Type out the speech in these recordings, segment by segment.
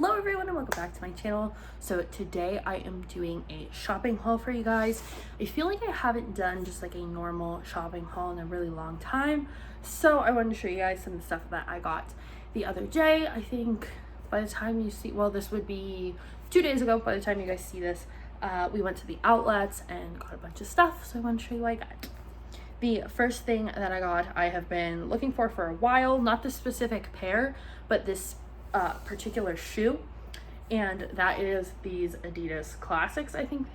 Hello everyone and welcome back to my channel. So today I am doing a shopping haul for you guys. I feel like I haven't done just like a normal shopping haul in a really long time. So I wanted to show you guys some of the stuff that I got the other day. I think by the time you see, well, this would be 2 days ago. By the time you guys see this, we went to the outlets and got a bunch of stuff. So I want to show you what I got. The first thing that I got, I have been looking for a while. Not this specific pair, but this particular shoe, and that is these Adidas Classics. I think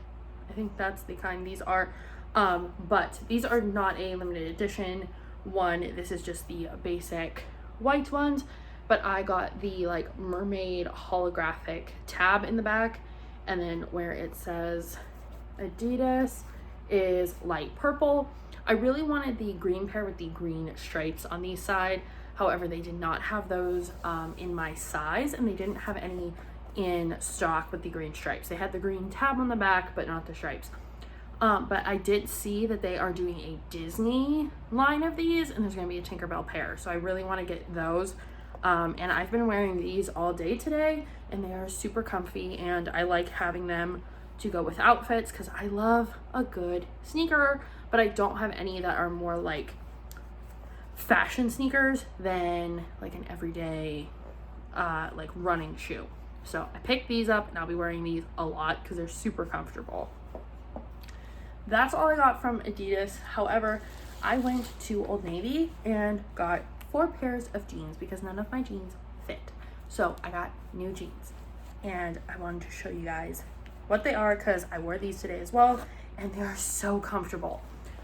that's the kind these are, but these are not a limited edition one. This is just the basic white ones, but I got the like mermaid holographic tab in the back, and then where it says Adidas is light purple. I really wanted the green pair with the green stripes on the side. However, they did not have those in my size, and they didn't have any in stock with the green stripes. They had the green tab on the back, but not the stripes. But I did see that they are doing a Disney line of these, and there's going to be a Tinkerbell pair. So I really want to get those. And I've been wearing these all day today, and they are super comfy, and I like having them to go with outfits because I love a good sneaker, but I don't have any that are more like fashion sneakers than like an everyday like running shoe. So I picked these up and I'll be wearing these a lot because they're super comfortable. That's all I got from Adidas. However, I went to Old Navy and got 4 pairs of jeans because none of my jeans fit. So I got new jeans and I wanted to show you guys what they are because I wore these today as well and they are so comfortable.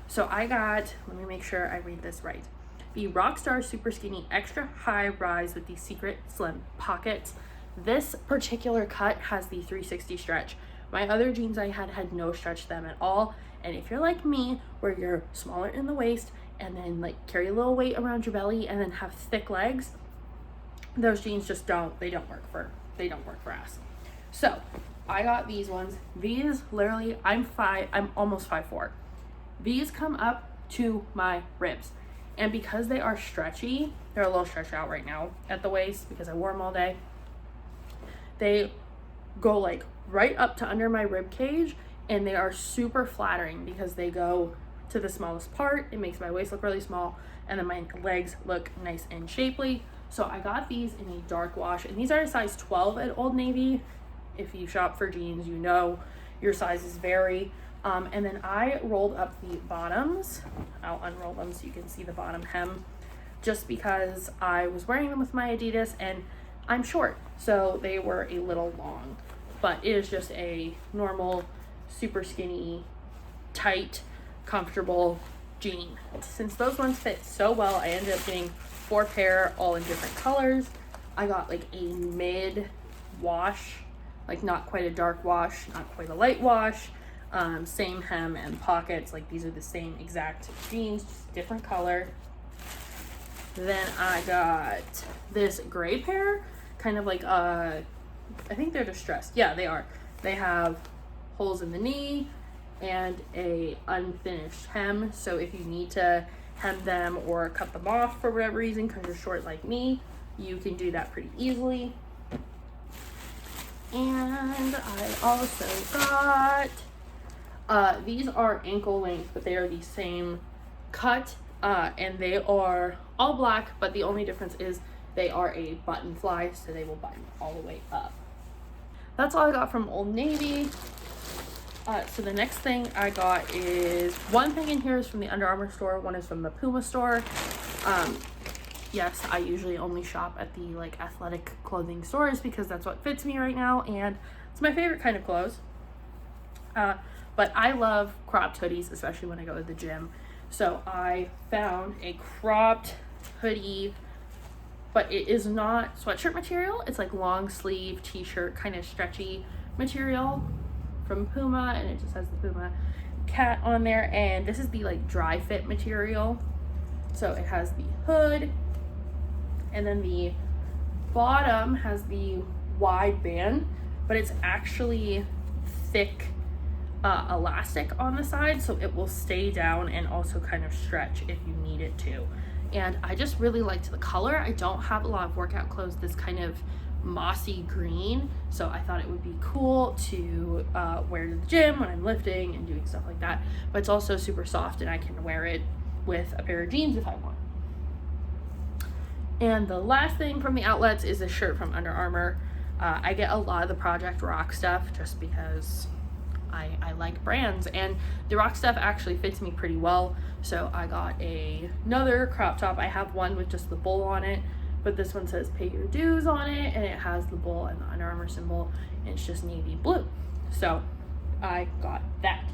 So I got, let me make sure I read this right, the Rockstar Super Skinny Extra High Rise with the Secret Slim Pockets. This particular cut has the 360 stretch. My other jeans I had no stretch to them at all. And if you're like me, where you're smaller in the waist and then like carry a little weight around your belly and then have thick legs, those jeans just don't work for us. So I got these ones. These literally, I'm almost 5'4". These come up to my ribs. And because they are stretchy, they're a little stretched out right now at the waist because I wore them all day. They go like right up to under my rib cage, and they are super flattering because they go to the smallest part. It makes my waist look really small, and then my legs look nice and shapely. So I got these in a dark wash, and these are a size 12 at Old Navy. If you shop for jeans, you know your sizes vary. And then I rolled up the bottoms. I'll unroll them so you can see the bottom hem, just because I was wearing them with my Adidas and I'm short, so they were a little long. But it is just a normal, super skinny, tight, comfortable jean. Since those ones fit so well, I ended up getting 4 pair, all in different colors. I got like a mid wash, like not quite a dark wash, not quite a light wash. Same hem and pockets, like these are the same exact jeans, just different color. Then I got this gray pair, kind of like I think they're distressed. Yeah, they are. They have holes in the knee and a unfinished hem, so if you need to hem them or cut them off for whatever reason because you're short like me, you can do that pretty easily. And I also got these are ankle length, but they are the same cut, and they are all black, but the only difference is they are a button fly, so they will button all the way up. That's all I got from Old Navy. So the next thing I got is, one thing in here is from the Under Armour store, one is from the Puma store. Yes, I usually only shop at the like athletic clothing stores because that's what fits me right now, and it's my favorite kind of clothes. But I love cropped hoodies, especially when I go to the gym. So I found a cropped hoodie, but it is not sweatshirt material. It's like long sleeve t-shirt, kind of stretchy material from Puma, and it just has the Puma cat on there. And this is the like dry fit material. So it has the hood, and then the bottom has the wide band, but it's actually thick elastic on the side, so it will stay down and also kind of stretch if you need it to. And I just really liked the color. I don't have a lot of workout clothes this kind of mossy green, so I thought it would be cool to wear to the gym when I'm lifting and doing stuff like that. But it's also super soft, and I can wear it with a pair of jeans if I want. And the last thing from the outlets is a shirt from Under Armour. I get a lot of the Project Rock stuff just because I like brands, and the Rock stuff actually fits me pretty well. So I got another crop top. I have one with just the bull on it, but this one says pay your dues on it, and it has the bull and the Under Armour symbol, and it's just navy blue. So I got that.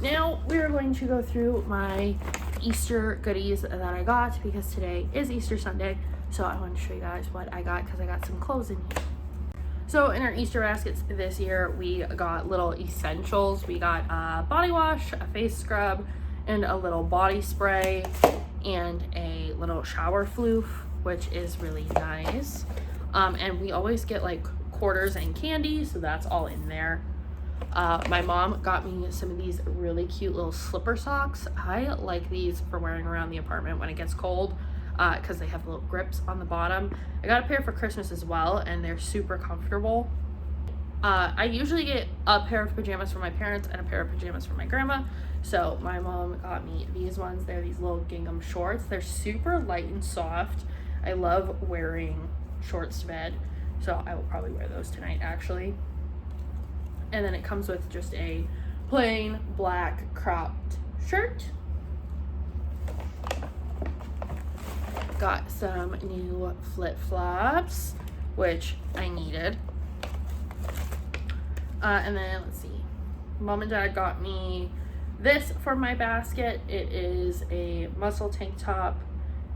Now we're going to go through my Easter goodies that I got, because today is Easter Sunday. So I want to show you guys what I got, because I got some clothes in here. So in our Easter baskets this year, we got little essentials. We got a body wash, a face scrub, and a little body spray, and a little shower floof, which is really nice. And we always get like quarters and candy, so that's all in there. My mom got me some of these really cute little slipper socks. I like these for wearing around the apartment when it gets cold, because they have little grips on the bottom. I got a pair for Christmas as well, and they're super comfortable. I usually get a pair of pajamas for my parents and a pair of pajamas for my grandma. So my mom got me these ones. They're these little gingham shorts. They're super light and soft. I love wearing shorts to bed, so I will probably wear those tonight actually. And then it comes with just a plain black cropped shirt. Got some new flip-flops, which I needed. And then let's see, mom and dad got me this for my basket. It is a muscle tank top.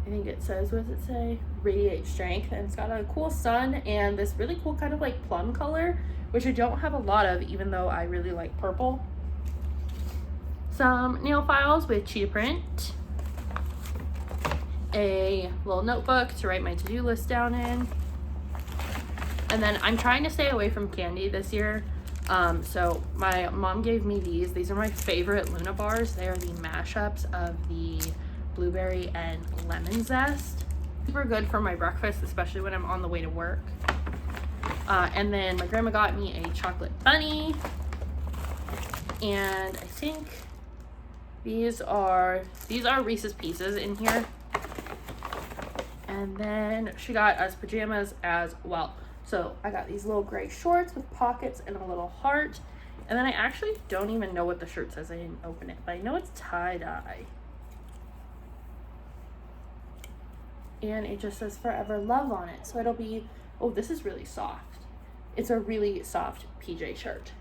I think it says, what does it say? Radiate strength, and it's got a cool sun and this really cool kind of like plum color, which I don't have a lot of, even though I really like purple. Some nail files with cheetah print. A little notebook to write my to-do list down in. And then I'm trying to stay away from candy this year. So my mom gave me these. These are my favorite Luna bars. They are the mashups of the blueberry and lemon zest. Super good for my breakfast, especially when I'm on the way to work. And then my grandma got me a chocolate bunny. And I think these are Reese's Pieces in here. And then she got us pajamas as well. So I got these little gray shorts with pockets and a little heart. And then I actually don't even know what the shirt says. I didn't open it, but I know it's tie-dye. And it just says Forever Love on it. So it'll be, oh, this is really soft. It's a really soft PJ shirt.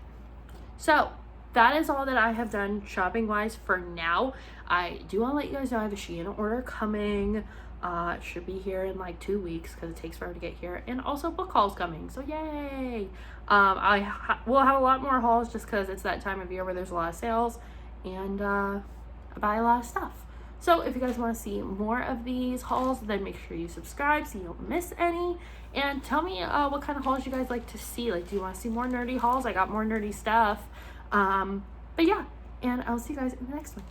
So that is all that I have done shopping wise for now. I do want to let you guys know I have a Shein order coming. It should be here in like 2 weeks because it takes forever to get here, and also book hauls coming, so yay. We'll have a lot more hauls just because it's that time of year where there's a lot of sales, and I buy a lot of stuff. So if you guys want to see more of these hauls, then make sure you subscribe so you don't miss any, and tell me what kind of hauls you guys like to see. Like, do you want to see more nerdy hauls? I got more nerdy stuff. But yeah, and I'll see you guys in the next one.